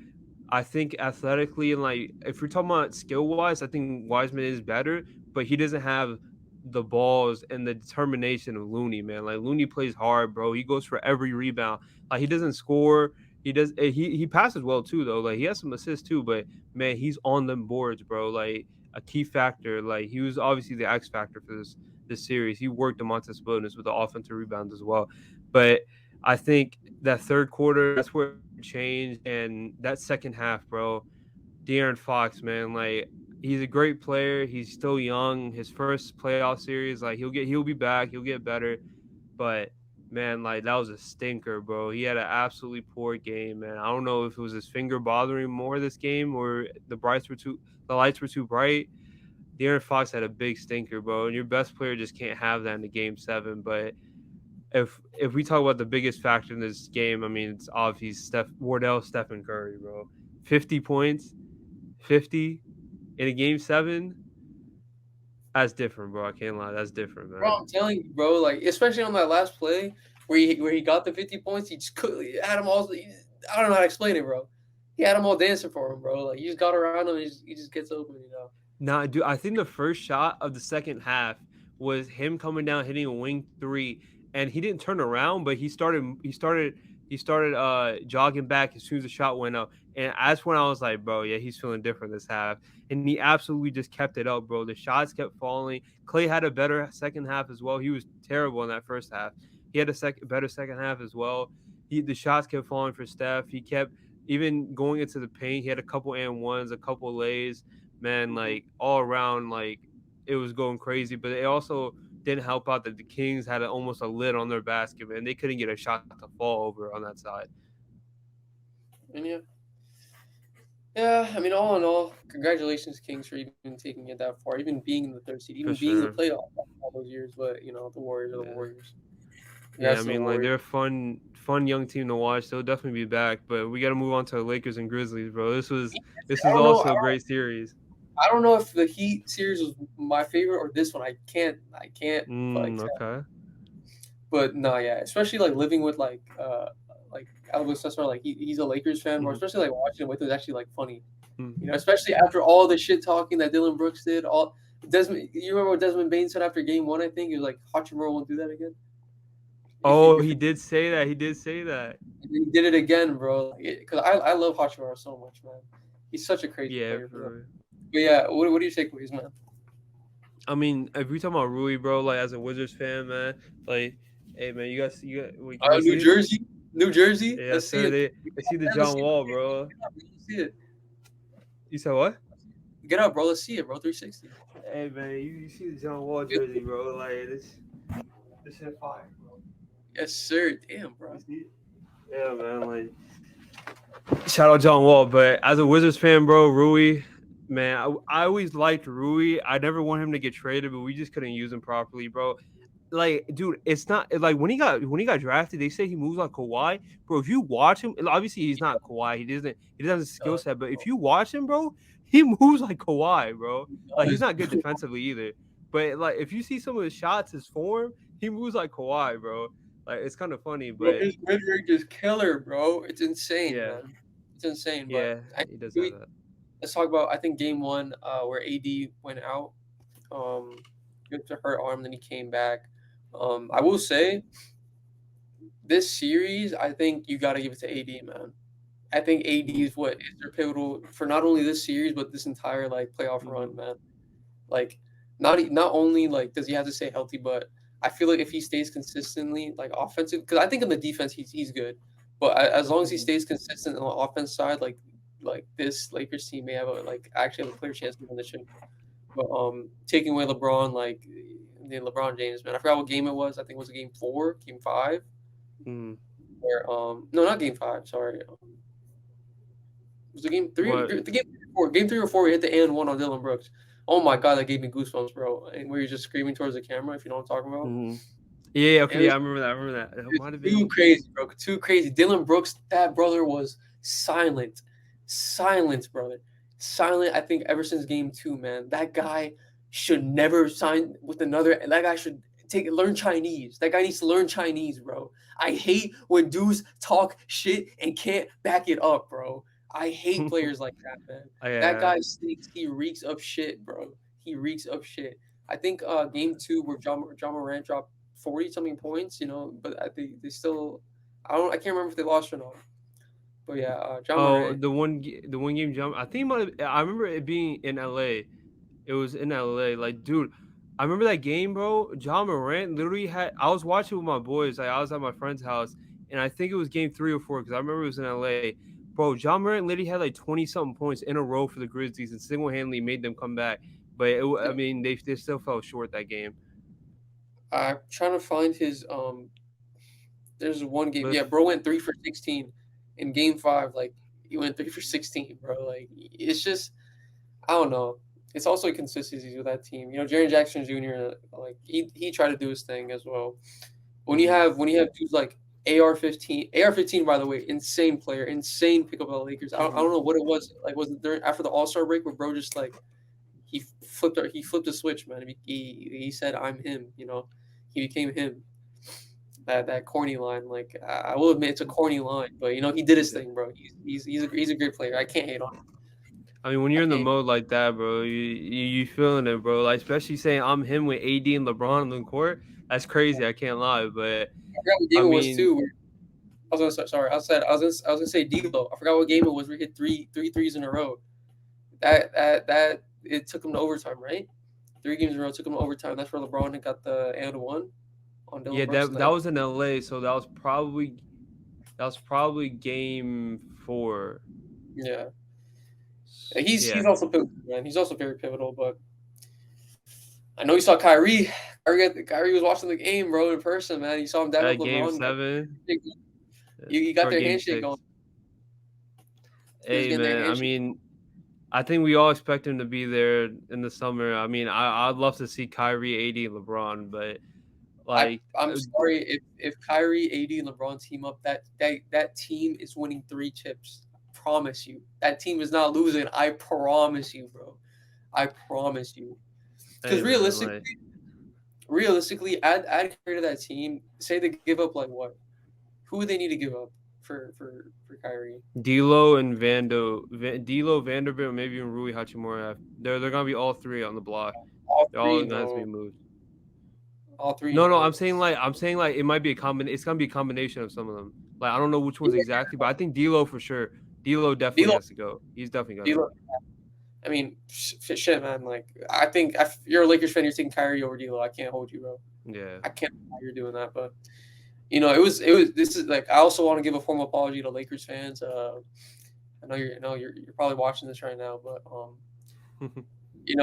I think athletically and like if you're talking about skill wise, I think Wiseman is better, but he doesn't have the balls and the determination of Looney, man. Like Looney plays hard, bro. He goes for every rebound. Like he doesn't score. He passes well too though. Like he has some assists too, but man, he's on them boards, bro. Like a key factor. Like he was obviously the X factor for this series. He worked Demontis Sabonis with the offensive rebounds as well. But I think that third quarter, that's where it changed. And that second half, bro, De'Aaron Fox, man, like he's a great player. He's still young. His first playoff series, like he'll be back. He'll get better. But man, like that was a stinker, bro. He had an absolutely poor game, man. I don't know if it was his finger bothering him more this game or the lights were too bright. De'Aaron Fox had a big stinker, bro. And your best player just can't have that in the Game 7. But if we talk about the biggest factor in this game, I mean it's obvious Wardell, Stephen Curry, bro. 50 points, 50 in a game 7, that's different, bro. I can't lie. That's different, Bro, man. I'm telling you, bro. Like, especially on that last play where he got the 50 points, he just he had them all. I don't know how to explain it, bro. He had them all dancing for him, bro. Like, you just got around him, and he just gets open. Nah, dude, I think the first shot of the second half was him coming down hitting a wing three, and he didn't turn around, but he started jogging back as soon as the shot went up. And that's when I was like, bro, yeah, he's feeling different this half. And he absolutely just kept it up, bro. The shots kept falling. Clay had a better second half as well. He was terrible in that first half. He had a better second half as well. The shots kept falling for Steph. He kept even going into the paint. He had a couple and ones, a couple lays, man, like all around, like it was going crazy. But it also didn't help out that the Kings had almost a lid on their basket, man. They couldn't get a shot to fall over on that side. And yeah. I mean, all in all, congratulations, Kings, for even taking it that far, even being in the third seed, For even being in the sure. playoff all those years. But the Warriors are the Yeah. Warriors. Yeah, I Congrats to the mean, like Warriors. they're a fun young team to watch. They'll definitely be back, but we got to move on to the Lakers and Grizzlies, bro. This I was don't know. also a great series. I don't know if the Heat series was my favorite or this one. I can't like Okay. but no, yeah, especially like living with like Elvis Cesar, like he's a Lakers fan, or Mm-hmm. especially like watching him with is actually like funny. Mm-hmm. Especially after all the shit talking that Dylan Brooks did. All Desmond, you remember what Desmond Bain said after Game 1? I think he was like, Hachimura won't do that again. If you Oh, if he did say that. He did say that. he did it again, bro. Because I love Hachimura so much, man. He's such a crazy Yeah, player, bro. for But yeah, what do you take with man? I mean, if we talking about Rui, bro, like as a Wizards fan, man, like, hey, man, wait, can they New see it? Jersey, New Jersey. Yeah, Let's see sir. it. They see the Let's John see Wall, it. bro. Let's see it. You said what? Get up, bro. Let's see it, bro. 360. Hey, man, you see the John Wall jersey, bro? Like this shit fire, bro. Yes, sir. Damn, You bro. see it? Yeah, man. Like, shout out John Wall, but as a Wizards fan, bro, Rui, man, I always liked Rui. I never want him to get traded, but we just couldn't use him properly, bro. Like, dude, it's not like when he got drafted, they say he moves like Kawhi, bro. If you watch him, obviously he's not Kawhi. He doesn't have the skill Uh, set, but if you watch him, bro, he moves like Kawhi, bro. Like he's not good bro, defensively either, but like if you see some of his shots, his form, he moves like Kawhi, bro. Like it's kind of funny, but his mid range is killer, bro. It's insane, yeah, man. It's insane. But yeah, he does have that. let's talk about I think Game 1, where AD went out. With the hurt arm, then he came back. I will say this series, I think you got to give it to AD, man. I think AD is what is their pivotal for not only this series but this entire like playoff Mm-hmm. run, man. Like not only like does he have to stay healthy, but I feel like if he stays consistently like offensive, because I think in the defense he's good, but as long as he Mm-hmm. stays consistent on the offense side, like this Lakers team may have a like actually have a clear chance to win the chip. But taking away LeBron, like the LeBron James, man, I forgot what game it was. I think it was a game 4, game 5, Mm-hmm. where no, not game 5. Sorry, it was the game 3, What? the game 4, game 3 or 4. We hit the and one on Dylan Brooks. Oh my god, that gave me goosebumps, bro. And where you're just screaming towards the camera, if you know what I'm talking about. Mm-hmm. Yeah, It okay, yeah, was, I remember that. I remember that. It it might have was too been. crazy, bro. Too crazy. Dylan Brooks, that brother was silent, silent, brother, silent. I think ever since game 2, man, that guy should never sign with another. That guy should learn Chinese. That guy needs to learn Chinese, bro. I hate when dudes talk shit and can't back it up, bro. I hate players like that, man. That Yeah. guy stinks. He reeks of shit, bro. He reeks of shit. I think game 2 where John Morant dropped 40 something points, but I think they still I can't remember if they lost or not. But yeah, John Oh, Morant. the one game jump. I think it might have, I remember it being in LA. It was in LA. Like, dude, I remember that game, bro. John Morant literally had. I was watching with my boys. Like, I was at my friend's house, and I think it was game 3 or 4 because I remember it was in LA. Bro, John Morant literally had like 20 something points in a row for the Grizzlies and single handedly made them come back. But I mean, they still fell short that game. I'm trying to find his there's one game. But Yeah, bro went 3 for 16 in game 5, like he went 3 for 16, bro. Like it's just I don't know. It's also consistencies with that team. Jaren Jackson Jr. Like he tried to do his thing as well. When you mhm. have dudes like AR-15, by the way, insane player, insane pickup by the Lakers. I don't Mhm. know what it was. Like, was it during after the All-Star break where bro just like he flipped a switch, man. He said, "I'm him." He became him. That corny line, like I will admit it's a corny line, but he did his Yeah. thing, bro. He's a great player. I can't hate on him. I mean, when I you're in the can't. mode like that, bro, you feeling it, bro. Like especially saying I'm him with AD and LeBron on the court. That's crazy. I can't lie, but I forgot what I game it was mean, too. I was gonna sorry. I was gonna say D'Lo. I forgot what game it was. We hit three threes in a row. That it took him to overtime, right? 3 games in a row took him to overtime. That's where LeBron had got the and one on Dylan yeah, Brooks. that was in LA, so that was probably game 4. Yeah, he's Yeah, also pivotal, man. He's also very pivotal. But I know you saw Kyrie. Kyrie was watching the game, bro, in person, man. You saw him dab up game LeBron. 7 You got or their game handshake going. 6. He was Hey getting their man, I handshake. mean, I think we all expect him to be there in the summer. I mean, I'd love to see Kyrie, AD, and LeBron, but like, I'm sorry if Kyrie, AD, and LeBron team up, that team is winning 3 chips. I promise you, that team is not losing. I promise you, bro. I promise you. Because hey man, like realistically, add Kyrie to that team. Say they give up like what? Who would they need to give up for Kyrie? D'Lo and D'Lo, Vanderbilt, maybe even Rui Hachimura. They're gonna be all 3 on the block. All They're all three, gonna have to be no. moved. All three, No, no, no. I'm saying like it might be a it's gonna be a combination of some of them. Like I don't know which ones exactly, but I think D'Lo for sure. D'Lo definitely D'Lo, has to go. He's definitely gonna. D'Lo. I mean, shit, man. Like, I think if you're a Lakers fan, you're taking Kyrie over D'Lo. I can't hold you, bro. Yeah. I can't believe you're doing that, but it was. This is like I also want to give a formal apology to Lakers fans. I know you're probably watching this right now, but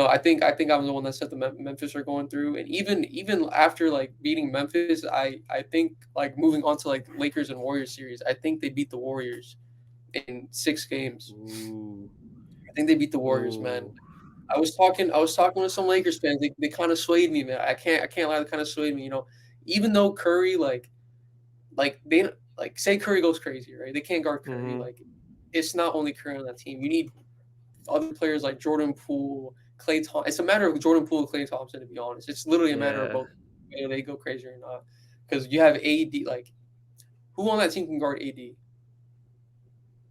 I think I'm the one that said the Memphis are going through, and even after like beating Memphis, I think like moving on to like Lakers and Warriors series, I think they beat the Warriors in 6 games. Ooh. I think they beat the Warriors, man. Ooh. I was talking with some Lakers fans. They kind of swayed me, man. I can't lie. They kind of swayed me. Even though Curry like they like say Curry goes crazy, right? They can't guard Curry. Mhm. Like it's not only Curry on that team. You need other players like Jordan Poole, Clay Thompson. It's a matter of Jordan Poole and Clay Thompson, to be honest. It's literally a matter of Yeah. both whether they go crazy or not. Because you have AD. Like who on that team can guard AD?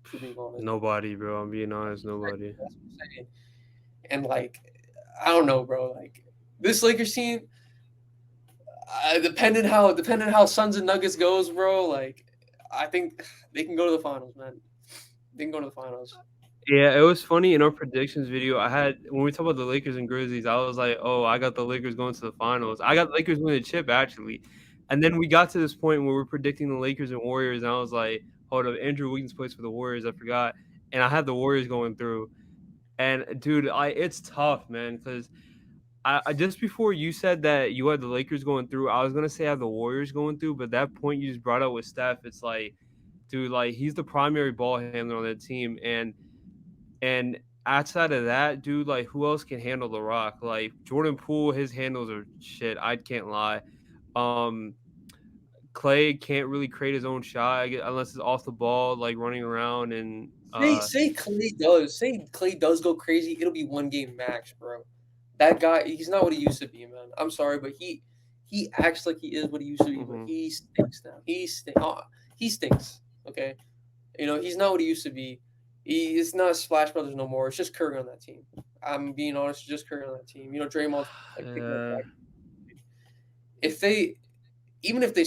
If you're being honest, Nobody, bro. I'm being honest. Nobody. that's what I'm saying. And like I don't know, bro. Like this Lakers team, depending how Suns and Nuggets goes, bro. Like I think they can go to the finals, man. They can go to the finals. Yeah, it was funny in our predictions video. I had when we talk about the Lakers and Grizzlies, I was like, "Oh, I got the Lakers going to the finals. I got the Lakers winning the chip actually." And then we got to this point where we're predicting the Lakers and Warriors, and I was like, "Hold up, Andrew Wiggins plays for the Warriors. I forgot." And I had the Warriors going through. And dude, it's tough, man, because I just before you said that you had the Lakers going through, I was gonna say I have the Warriors going through, but that point you just brought up with Steph, it's like, dude, like he's the primary ball handler on that team, and outside of that, dude, like who else can handle the rock? Like Jordan Poole, his handles are shit. I can't lie. Um, Clay can't really create his own shot unless it's off the ball, like running around and Say Clay does go crazy. It'll be 1 game max, bro. That guy, he's not what he used to be, man. I'm sorry, but he acts like he is what he used to be, but mhm. he stinks now. He stinks. Okay, he's not what he used to be. It's not Splash Brothers no more. It's just Curry on that team. I'm being honest, it's just Curry on that team. Draymond's like picking up Uh, back. If they even if they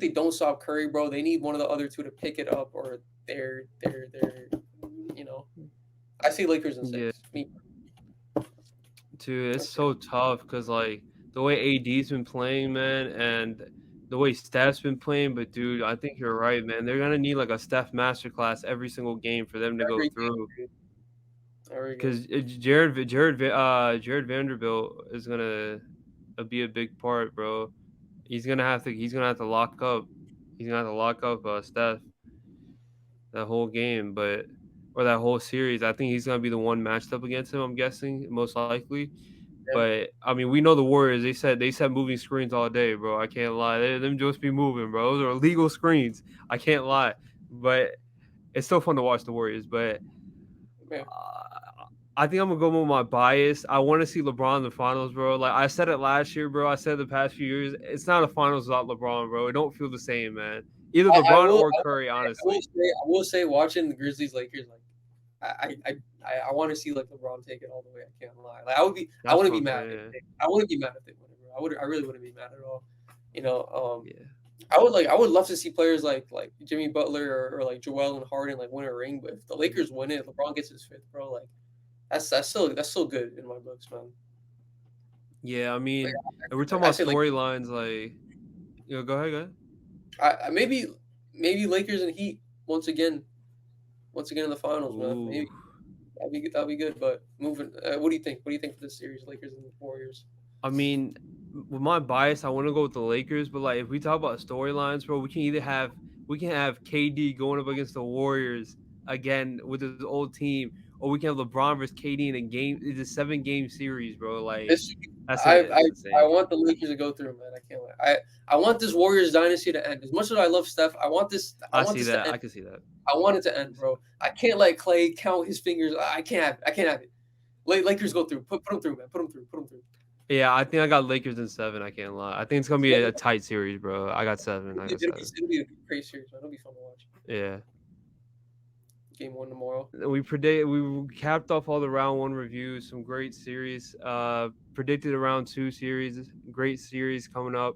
don't stop Curry, bro, they need one of the other two to pick it up, or they're you know. I see Lakers in yeah, 6. Me, dude, it's that's it. so tough because like the way AD's been playing, man, and the way Steph's been playing. But dude, I think you're right, man. They're gonna need like a Steph masterclass every single game for them to go Every game, through. dude. Every game. Because Jared Vanderbilt is gonna be a big part, bro. He's gonna have to lock up. He's gonna have to lock up Steph that whole game, but or that whole series. I think he's gonna be the one matched up against him. I'm guessing most likely. Yeah. But I mean, we know the Warriors. They said moving screens all day, bro. I can't lie. Them just be moving, bro. Those are illegal screens. I can't lie. But it's still fun to watch the Warriors. But Yeah. I think I'm gonna go with my bias. I want to see LeBron in the finals, bro. Like I said it last year, bro. I said it the past few years. It's not a finals without LeBron, bro. It don't feel the same, man. Either I LeBron will. or Curry, honestly. I will say, watching the Grizzlies Lakers, like I want to see like LeBron take it all the way. I can't lie. Like I That's wouldn't what be I'm mad if saying. I wouldn't be mad if they win it, bro. I really wouldn't be mad at all. You know, Yeah, I would love to see players like Jimmy Butler or like Joel and Harden like win a ring. But if the Lakers win it, LeBron gets his fifth, bro. Like that's still good in my books, man. yeah. I But mean, if we're yeah, talking I about say like storylines, like go ahead, go ahead. maybe Lakers and Heat once again in the finals, man. Ooh. Maybe that'd be good. But moving, what do you think? What do you think for this series, Lakers and Warriors? I mean, with my bias, I want to go with the Lakers, but like if we talk about storylines, bro, we can have KD going up against the Warriors again with his old team, or we can have LeBron versus KD in a game. It's a 7 game series, bro. Like This that's I insane. want the Lakers to go through, man. I can't wait. I want this Warriors dynasty to end. As much as I love Steph, I I want see this to that. end. I can see that. I want it to I end, can see bro. that. I can't let Clay count his fingers. I can't have it. I can't have it. Lakers go through. Put them through, man. Put them through. Put them through. Yeah, I think I got Lakers in 7. I can't lie. I think it's gonna be a tight series, bro. I got 7. I got 7. It'll be a great series, man. It'll be fun to watch. Yeah. Game one tomorrow. We capped off all the round 1 reviews, some great series. Predicted a round 2 series, great series coming up.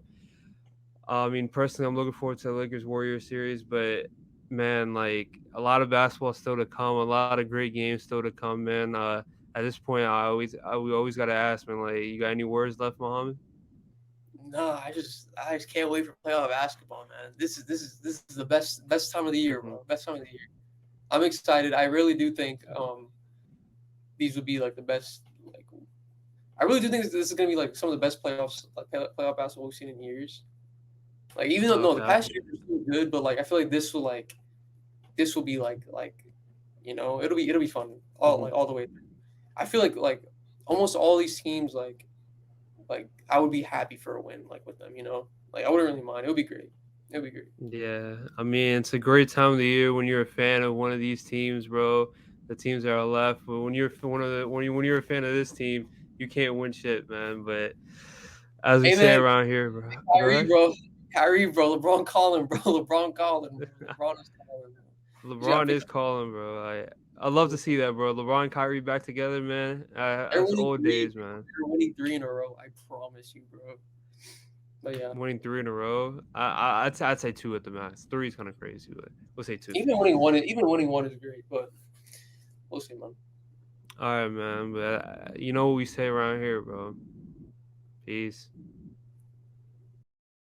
I mean, personally, I'm looking forward to the Lakers Warriors series, but man, like a lot of basketball still to come, a lot of great games still to come, man. At this point, we always got to ask, man, like, you got any words left, Mohammed? No, I just can't wait for playoff basketball, man. This is the best time of the year, Hmm. bro. Best time of the year. I'm excited. I really do think these would be like the best. Like I really do think this is gonna be like some of the best playoffs, like playoff basketball we've seen in years. Like even though No no, the cap. past year was still good, but like I feel like this will be it'll be fun Hmm. all the way through. I feel like almost all these teams like I would be happy for a win like with them. Like I wouldn't really mind. It would be great. It would be great. Yeah, I mean, it's a great time of the year when you're a fan of one of these teams, bro. The teams that are left, but when you're when you're a fan of this team, you can't win shit, man. But as we Hey say man, around here, bro, go Kyrie, ahead. bro. Kyrie, bro. LeBron calling, bro. LeBron calling, bro. LeBron is calling, bro. He's got to LeBron pick is up. calling, bro. I love to see that, bro. LeBron and Kyrie back together, man. They're That's winning old three. days, man. They're winning three in a row. I promise you, bro. But yeah, Winning 3 in a row. I'd say 2 at the max. 3 is kind of crazy, but we'll say 2. even winning one is great. But we'll see, man. All right, man. But you know what we say around here, bro. Peace.